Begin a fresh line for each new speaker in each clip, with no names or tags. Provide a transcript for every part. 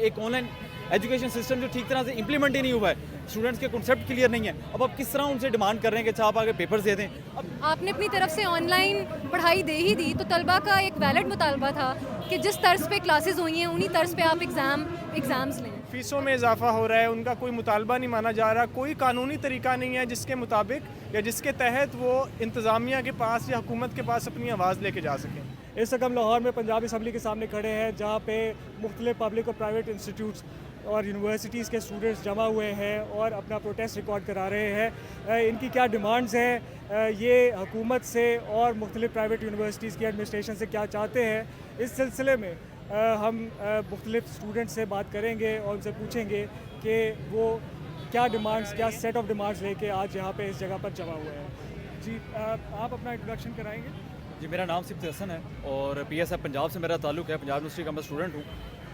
एक online education system जो ठीक तरह से इम्प्लीमेंट ही नहीं हुआ है, स्टूडेंट्स के कॉन्सेप्ट क्लियर नहीं है। अब आप किस तरह उनसे डिमांड कर रहे हैं कि अच्छा आप आगे पेपर्स दे दें। अब
आपने अपनी तरफ से ऑनलाइन पढ़ाई दे ही दी, तो तलबा का एक वैलिड मुतालबा था कि जिस तर्ज पे क्लासेस हुई हैं उन्हीं तर्ज पे आप एग्ज़ाम्स लें।
फ़ीसों में इजाफा हो रहा है, उनका कोई मुतालबा नहीं माना जा रहा, कोई कानूनी तरीका नहीं है जिसके मुताबिक या जिसके तहत वो इंतज़ामिया के पास या हुकूमत के पास अपनी आवाज़ लेके जा सकें।
इस वक्त हम लाहौर में पंजाब असम्बली के सामने खड़े हैं, जहाँ पे मुख्तलिफ पब्लिक और प्राइवेट इंस्टीट्यूट्स और यूनिवर्सिटीज़ के स्टूडेंट्स जमा हुए हैं और अपना प्रोटेस्ट रिकॉर्ड करा रहे हैं। इनकी क्या डिमांड्स हैं, ये हुकूमत से और मुख्तलिफ प्राइवेट यूनिवर्सिटीज़ की एडमिनिस्ट्रेशन से क्या चाहते हैं, इस सिलसिले में हम मुख्तलिफ स्टूडेंट्स से बात करेंगे और उनसे पूछेंगे कि वो क्या डिमांड्स, क्या सेट ऑफ डिमांड्स लेके आज यहाँ पे इस जगह पर जमा हुए हैं। जी, आप अपना इंट्रोडक्शन कराएंगे।
जी, मेरा नाम सिफ्त हसन है और PSF पंजाब से मेरा ताल्लुक़ है, पंजाब यूनिवर्सिटी का मैं स्टूडेंट हूँ।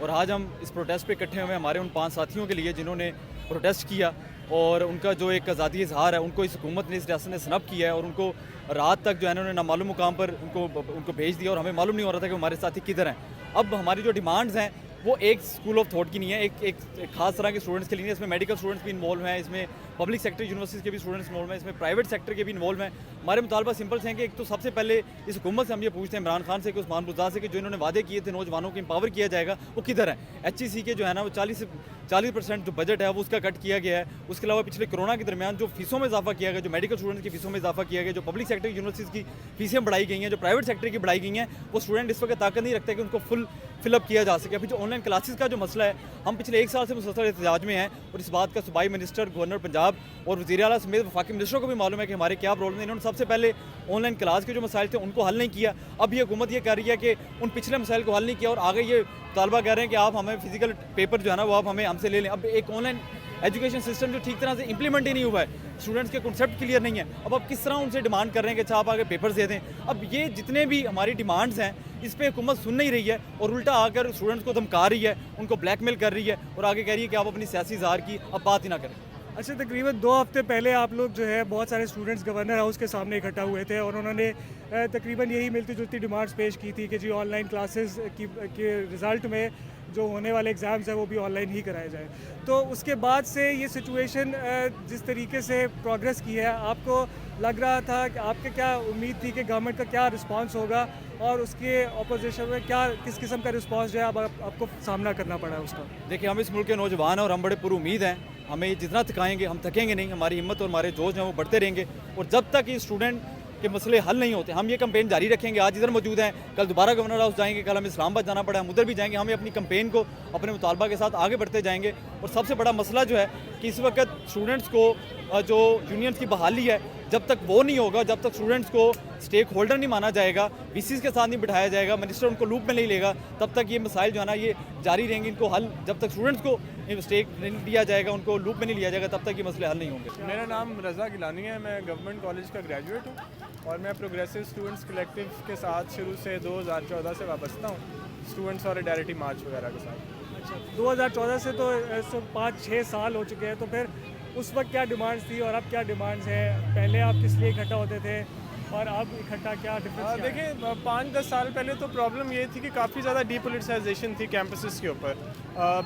और आज हम इस प्रोटेस्ट पे इकट्ठे हुए हमारे उन 5 साथियों के लिए जिन्होंने प्रोटेस्ट किया और उनका जो एक आज़ादी इजहार है उनको इस हुकूमत ने, इस रियासत ने स्नब किया है और उनको रात तक जो है उन्होंने नामालूम मुकाम पर उनको भेज दिया और हमें मालूम नहीं हो रहा था कि हमारे साथी किधर हैं। अब हमारी जो डिमांड्स हैं वो एक स्कूल ऑफ थॉट की नहीं है, एक खास तरह के स्टूडेंट्स के लिए। इसमें मेडिकल स्टूडेंट्स भी इन्वॉल्व हैं, इसमें पब्लिक सेक्टर यूनिवर्सिटीज़ के भी स्टूडेंट्स इन्वॉल्व हैं, इसमें प्राइवेट सेक्टर के भी इन्वॉल्व हैं। हमारे मुतालबा सिंपल से हैं कि एक तो सबसे पहले इस हुकूमत से हम ये पूछते हैं, इमरान खान से कि उस्मान बुज़दार से, कि जो इन्होंने वादे किए थे नौजवानों को एम्पावर किया जाएगा वो किधर है। HEC के जो है ना वो 40% जो बजट है वो उसका कट किया गया है। उसके अलावा पिछले कोरोना के दरमियान जो फीसों में इजाफा किया गया, जो मेडिकल स्टूडेंट्स की फीसों में इजाफा किया गया, जो पब्लिक सेक्टर यूनिवर्सिटीज़ की फीसें बढ़ाई गई हैं, जो प्राइवेट सेक्टर की बढ़ाई गई हैं, वो स्टूडेंट इस वक्त ताकत नहीं रखते कि उनको फुल फिलअप किया जा सके। अभी जो ऑनलाइन क्लासेस का जो मसला है, हम पिछले 1 साल से मुसलसल एहतजाज में हैं और इस बात का सूबाई मिनिस्टर, गवर्नर पंजाब और वज़ीर आला समेत वफाकी मिनिस्टरों को भी मालूम है कि हमारे क्या प्रॉब्लम है। इन्होंने सबसे पहले ऑनलाइन क्लास के जो मसाइल थे उनको हल नहीं किया। अब ये हुकूमत ये कर रही है कि उन पिछले मसाइल को हल नहीं किया और आगे ये तालबा कह रहे हैं कि आप हमें फिजिकल पेपर जो है ना वो आप हमें हमसे ले लें। अब एक ऑनलाइन एजुकेशन सिस्टम जो ठीक तरह से इम्प्लीमेंट ही नहीं हुआ है, स्टूडेंट्स के कॉन्सेप्ट क्लियर नहीं है। अब आप किस तरह उनसे डिमांड कर रहे हैं कि अच्छा आप आगे पेपर्स दे दें। अब ये जितने भी हमारी डिमांड्स हैं इस पर हुकूमत सुन नहीं रही है और उल्टा आकर स्टूडेंट्स को धमका रही है, उनको ब्लैकमेल कर रही है और आगे कह रही है कि आप अपनी सियासी इज़हार की अब बात ही ना करें।
अच्छा, तकरीबन 2 हफ्ते पहले आप लोग जो है बहुत सारे स्टूडेंट्स गवर्नर हाउस के सामने इकट्ठा हुए थे और उन्होंने तकरीबन यही मिलती जुलती डिमांड्स पेश की थी कि जी ऑनलाइन क्लासेस के रिज़ल्ट में जो होने वाले एग्ज़ाम्स हैं वो भी ऑनलाइन ही कराए जाए। तो उसके बाद से ये सिचुएशन जिस तरीके से प्रोग्रेस की है, आपको लग रहा था कि आपके क्या उम्मीद थी कि गवर्नमेंट का क्या रिस्पांस होगा और उसके अपोजिशन में क्या किस किस्म का रिस्पांस जो है अब आपको सामना करना पड़ा है उसका?
देखिए, हम इस मुल्क के नौजवान हैं और हम बड़े पुरुमीद हैं। हमें जितना थकाएंगे हम थकेंगे नहीं, हमारी हिम्मत और हमारे जोश हैं वो बढ़ते रहेंगे और जब तक ये स्टूडेंट के मसले हल नहीं होते हम ये कैंपेन जारी रखेंगे। आज इधर मौजूद हैं, कल दोबारा गवर्नर हाउस जाएंगे, कल हमें इस्लामाबाद जाना पड़ा, हम उधर भी जाएंगे। हमें अपनी कैंपेन को अपने मुतालबा के साथ आगे बढ़ते जाएंगे। और सबसे बड़ा मसला जो है कि इस वक्त स्टूडेंट्स को जो यूनियंस की बहाली है, जब तक वो नहीं होगा, जब तक स्टूडेंट्स को स्टेक होल्डर नहीं माना जाएगा, VCs के साथ नहीं बिठाया जाएगा, मिनिस्टर उनको लूप में नहीं लेगा, तब तक ये मसाइल जो है ना ये जारी रहेंगे। इनको हल जब तक स्टूडेंट्स को स्टेक नहीं लिया जाएगा, उनको लूप में नहीं लिया जाएगा, तब तक ये मसले हल नहीं होंगे।
मेरा नाम रज़ा गिलानी है, मैं गवर्नमेंट कॉलेज का ग्रेजुएट हूँ और मैं प्रोग्रेसिव स्टूडेंट्स कलेक्टिव के साथ शुरू से 2014 से वाबस्ता हूँ, स्टूडेंट सॉलिडारिटी मार्च वगैरह के साथ।
अच्छा, 2014 से तो 5-6 साल हो चुके हैं, तो फिर उस वक्त क्या डिमांड्स थी और अब क्या डिमांड्स हैं? पहले आप किस लिए इकट्ठा होते थे और अब इकट्ठा क्या डिफरेंस?
देखिए, 5-10 साल पहले तो प्रॉब्लम ये थी कि काफ़ी ज़्यादा डीपोलिटिसाइजेशन थी कैंपसेस के ऊपर।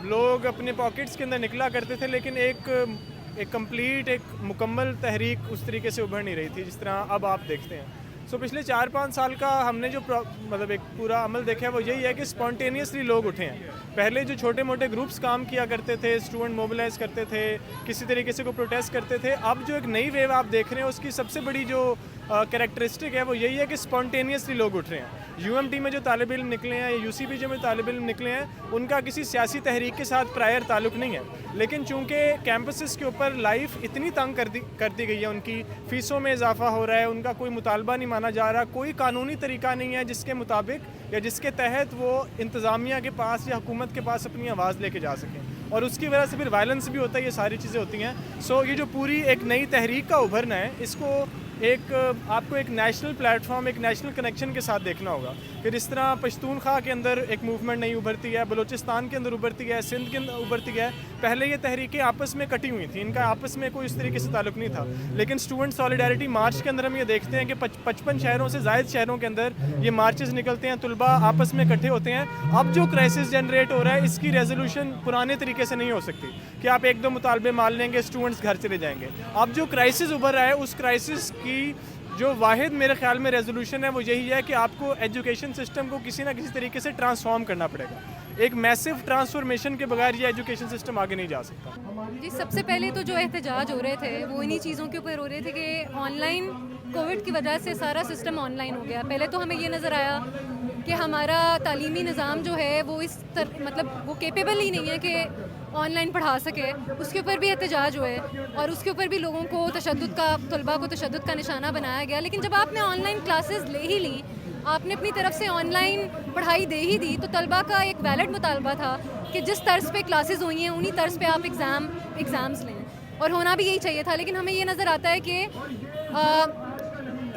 लोग अपने पॉकेट्स के अंदर निकला करते थे, लेकिन एक कंप्लीट, एक मुकम्मल तहरीक उस तरीके से उभर नहीं रही थी जिस तरह अब आप देखते हैं। सो पिछले 4-5 साल का हमने जो मतलब एक पूरा अमल देखा है वो यही है कि स्पॉन्टेनियसली लोग उठे हैं। पहले जो छोटे मोटे ग्रुप्स काम किया करते थे, स्टूडेंट मोबिलाइज करते थे, किसी तरीके से को प्रोटेस्ट करते थे, अब जो एक नई वेव आप देख रहे हैं उसकी सबसे बड़ी जो कैरेक्टरिस्टिक है वो यही है कि स्पॉन्टेनियसली लोग उठ रहे हैं। UMT में जो तालिब इल्म निकले हैं या UCBJ में तालिब इल्म निकले हैं, उनका किसी सियासी तहरीक के साथ प्रायर ताल्लुक़ नहीं है, लेकिन चूँकि कैंपसेस के ऊपर लाइफ इतनी तंग कर दी गई है, उनकी फ़ीसों में इजाफा हो रहा है, उनका कोई मुतालबा नहीं माना जा रहा, कोई कानूनी तरीका नहीं है जिसके मुताबिक या जिसके तहत वो इंतज़ामिया के पास या हुकूमत के पास अपनी आवाज़ लेके जा सकें और उसकी वजह से फिर वायलेंस भी होता है, ये सारी चीज़ें होती हैं। सो ये जो पूरी एक नई तहरीक का उभरना है, इसको एक आपको एक नेशनल प्लेटफॉर्म, एक नेशनल कनेक्शन के साथ देखना होगा कि जिस तरह पश्तूनख्वा के अंदर एक मूवमेंट नहीं उभरती है, बलूचिस्तान के अंदर उभरती है, सिंध के अंदर उभरती है। पहले ये तहरीकें आपस में कटी हुई थी, इनका आपस में कोई इस तरीके से ताल्लुक नहीं था, लेकिन स्टूडेंट सॉलिडारिटी मार्च के अंदर हम ये देखते हैं कि 55 शहरों से ज़ायद शहरों के अंदर ये मार्चेस निकलते हैं, तुलबा आपस में इकट्ठे होते हैं। अब जो क्राइसिस जनरेट हो रहा है इसकी रेजोल्यूशन पुराने तरीके से नहीं हो सकती कि आप एक दो मुतालबे मान लेंगे, स्टूडेंट्स घर चले जाएंगे। अब जो क्राइसिस उभर रहा है उस क्राइसिस की जो वाहिद मेरे ख्याल में रेजोल्यूशन है वो यही है कि आपको एजुकेशन सिस्टम को किसी ना किसी तरीके से ट्रांसफॉर्म करना पड़ेगा। एक मैसिव ट्रांसफॉर्मेशन के बगैर ये एजुकेशन सिस्टम आगे नहीं जा सकता।
जी, सबसे पहले तो जो एहतजाज हो रहे थे वो इन्हीं चीज़ों के ऊपर हो रहे थे कि ऑनलाइन कोविड की वजह से सारा सिस्टम ऑनलाइन हो गया। पहले तो हमें ये नज़र आया कि हमारा तालीमी निज़ाम जो है वो मतलब वो केपेबल ही नहीं है कि ऑनलाइन पढ़ा सके। उसके ऊपर भी एहतजाज हुए और उसके ऊपर भी लोगों को तशद्दुद का, तलबा को तशद्दुद का निशाना बनाया गया। लेकिन जब आपने ऑनलाइन क्लासेस ले ही ली, आपने अपनी तरफ से ऑनलाइन पढ़ाई दे ही दी, तो तलबा का एक वैलिड मुतालबा था कि जिस तर्ज पे क्लासेस हुई हैं उन्हीं तर्ज पे आप एग्ज़ाम्स लें, और होना भी यही चाहिए था। लेकिन हमें ये नज़र आता है कि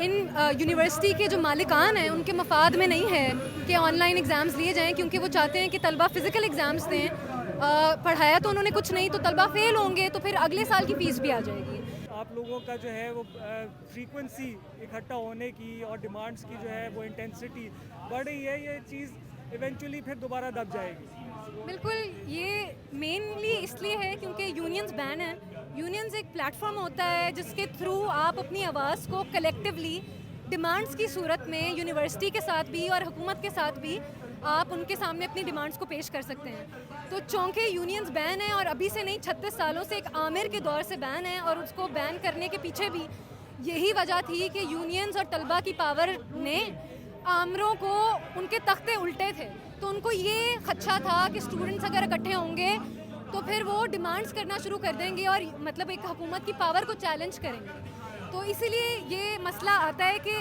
इन यूनिवर्सिटी के जो मालिकान हैं उनके मफाद में नहीं है कि ऑनलाइन एग्ज़ाम्स लिए जाएं, क्योंकि वो चाहते हैं कि तलबा फ़िज़िकल एग्ज़ाम्स दें। पढ़ाया तो उन्होंने कुछ नहीं, तो तलबा फेल होंगे तो फिर अगले साल की फ़ीस भी आ जाएगी।
आप लोगों का जो है वो फ्रीक्वेंसी इकट्ठा होने की और डिमांड्स की जो है वो इंटेंसिटी बढ़ रही है, ये चीज़ इवेंचुअली फिर दोबारा दब जाएगी।
बिल्कुल, ये मेनली इसलिए है क्योंकि यूनियंस बैन है। यूनियंस एक प्लेटफॉर्म होता है जिसके थ्रू आप अपनी आवाज़ को कलेक्टिवली डिमांड्स की सूरत में यूनिवर्सिटी के साथ भी और हुकूमत के साथ भी आप उनके सामने अपनी डिमांड्स को पेश कर सकते हैं। तो चूँकि यूनियंस बैन है और अभी से नहीं 36 सालों से एक आमिर के दौर से बैन है, और उसको बैन करने के पीछे भी यही वजह थी कि यूनियंस और तलबा की पावर ने आमरों को उनके तख्ते उल्टे थे। तो उनको ये खदशा था कि स्टूडेंट्स अगर इकट्ठे होंगे तो फिर वो डिमांड्स करना शुरू कर देंगे और मतलब एक हुकूमत की पावर को चैलेंज करेंगे। तो इसीलिए ये मसला आता है कि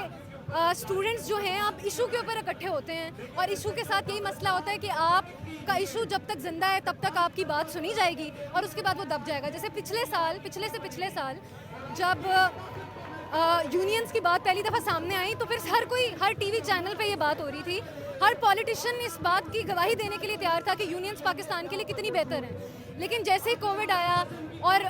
स्टूडेंट्स जो हैं आप इशू के ऊपर इकट्ठे होते हैं, और इशू के साथ यही मसला होता है कि आपका इशू जब तक ज़िंदा है तब तक आपकी बात सुनी जाएगी और उसके बाद वो दब जाएगा। जैसे पिछले साल जब यूनियंस की बात पहली दफ़ा सामने आई तो फिर हर टीवी चैनल पे ये बात हो रही थी, हर पॉलिटिशियन इस बात की गवाही देने के लिए तैयार था कि यूनियंस पाकिस्तान के लिए कितनी बेहतर है। लेकिन जैसे ही कोविड आया और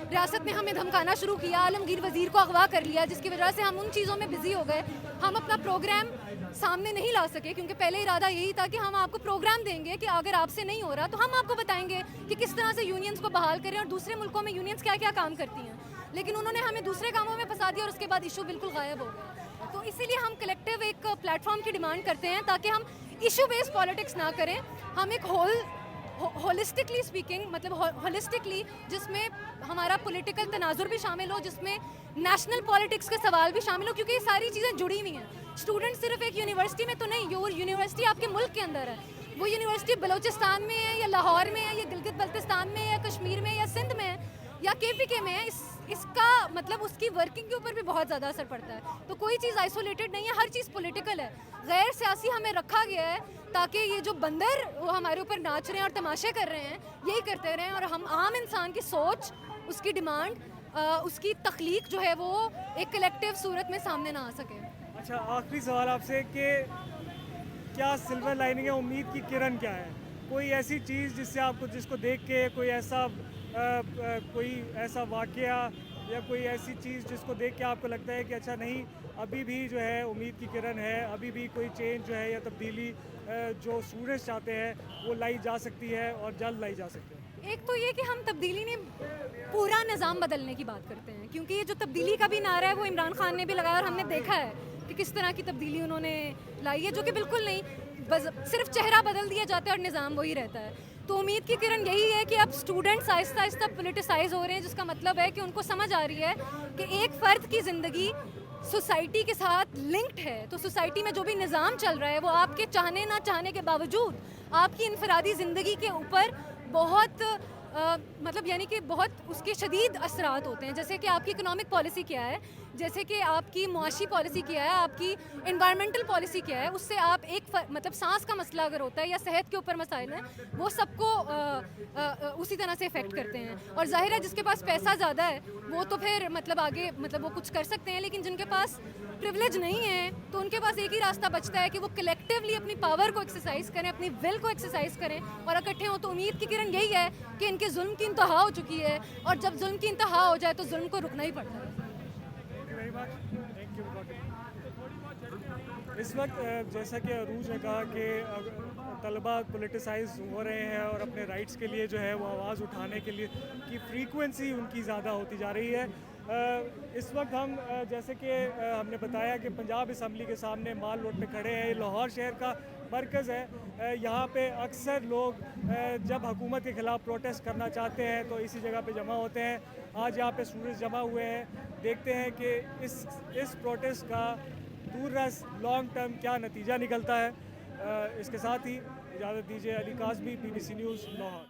रियासत ने हमें धमकाना शुरू किया, आलमगीर वज़ीर को अगवा कर लिया, जिसकी वजह से हम उन चीज़ों में बिज़ी हो गए, हम अपना प्रोग्राम सामने नहीं ला सके। क्योंकि पहले इरादा यही था कि हम आपको प्रोग्राम देंगे कि अगर आपसे नहीं हो रहा तो हम आपको बताएंगे कि किस तरह से यूनियंस को बहाल करें और दूसरे मुल्कों में यूनियंस क्या क्या काम करती हैं। लेकिन उन्होंने हमें दूसरे कामों में फंसा दिया और उसके बाद इशू बिल्कुल गायब हो गया। तो इसीलिए हम कलेक्टिव एक प्लेटफॉर्म की डिमांड करते हैं ताकि हम इशू बेस्ड पॉलिटिक्स ना करें, हम एक होलिस्टिकली स्पीकिंग, मतलब होलिस्टिकली, जिसमें हमारा पॉलिटिकल तनाजुर भी शामिल हो, जिसमें नेशनल पॉलिटिक्स के सवाल भी शामिल हो, क्योंकि ये सारी चीज़ें जुड़ी हुई हैं। स्टूडेंट सिर्फ एक यूनिवर्सिटी में तो नहीं, यूनिवर्सिटी आपके मुल्क के अंदर है, वो यूनिवर्सिटी बलूचिस्तान में है या लाहौर में है या गिलगित बल्तिस्तान में या कश्मीर में या सिंध में है या KPK में है, इसका मतलब उसकी वर्किंग के ऊपर भी बहुत ज़्यादा असर पड़ता है। तो कोई चीज़ आइसोलेटेड नहीं है, हर चीज़ पॉलिटिकल है, गैर सियासी हमें रखा गया है ताकि ये जो बंदर वो हमारे ऊपर नाच रहे हैं और तमाशे कर रहे हैं यही करते रहें और हम आम इंसान की सोच, उसकी डिमांड, उसकी तख्लीक जो है वो एक कलेक्टिव सूरत में सामने ना आ सके।
अच्छा, आखिरी सवाल आपसे कि क्या सिल्वर लाइनिंग है, उम्मीद की किरण क्या है? कोई ऐसी चीज़ जिसको देख के कोई ऐसा वाक़या या कोई ऐसी चीज़ जिसको देख के आपको लगता है कि अच्छा नहीं, अभी भी जो है उम्मीद की किरण है, अभी भी कोई चेंज जो है या तब्दीली जो स्टूडेंट्स चाहते हैं वो लाई जा सकती है और जल्द लाई जा सकती है?
एक तो ये कि हम तब्दीली ने पूरा निज़ाम बदलने की बात करते हैं, क्योंकि ये जो तब्दीली का भी नारा है वो इमरान खान ने भी लगाया और हमने देखा है कि किस तरह की तब्दीली उन्होंने लाई है, जो कि बिल्कुल नहीं, बस सिर्फ चेहरा बदल दिया जाता है और निज़ाम वही रहता है। तो उम्मीद की किरण यही है कि अब स्टूडेंट्स आहिस्ता आहिस्ता पोलिटिसाइज हो रहे हैं, जिसका मतलब है कि उनको समझ आ रही है कि एक फ़र्द की ज़िंदगी सोसाइटी के साथ लिंक्ड है। तो सोसाइटी में जो भी निज़ाम चल रहा है वो आपके चाहने ना चाहने के बावजूद आपकी इनफरादी ज़िंदगी के ऊपर बहुत मतलब यानी कि बहुत उसके शदीद असरात होते हैं, जैसे कि आपकी इकोनॉमिक पॉलिसी क्या है, जैसे कि आपकी मुआशी पॉलिसी क्या है, आपकी इन्वायरमेंटल पॉलिसी क्या है, उससे आप मतलब सांस का मसला अगर होता है या सेहत के ऊपर मसाइल हैं, वो सबको उसी तरह से इफ़ेक्ट करते हैं। और ज़ाहिर है जिसके पास पैसा ज़्यादा है वो तो फिर मतलब आगे मतलब वो कुछ कर सकते हैं, लेकिन जिनके पास प्रिविलेज नहीं है तो उनके पास एक ही रास्ता बचता है कि वो कलेक्टिवली अपनी पावर को एक्सरसाइज करें, अपनी विल को एक्सरसाइज करें और इकट्ठे हों। तो उम्मीद की किरण यही है कि इनके जुल्म की इंतहा हो चुकी है, और जब जुल्म की इंतहा हो जाए तो जुल्म को रुकना ही पड़ता है।
इस वक्त जैसा कि अरूज ने कहा कि तलबा पोलिटिसाइज हो रहे हैं और अपने राइट्स के लिए जो है वो आवाज़ उठाने के लिए की फ्रीक्वेंसी उनकी ज़्यादा होती जा रही है। इस वक्त हम जैसे कि हमने बताया कि पंजाब असम्बली के सामने माल रोड पे खड़े हैं। ये लाहौर शहर का मरकज़ है। यहाँ पे अक्सर लोग जब हुकूमत के ख़िलाफ़ प्रोटेस्ट करना चाहते हैं तो इसी जगह पे जमा होते हैं। आज यहाँ पे स्टूडेंट्स जमा हुए हैं। देखते हैं कि इस प्रोटेस्ट का दूररस लॉन्ग टर्म क्या नतीजा निकलता है। इसके साथ ही इजाज़त दीजिए। Ali Kazmi, BBC news, Lahore.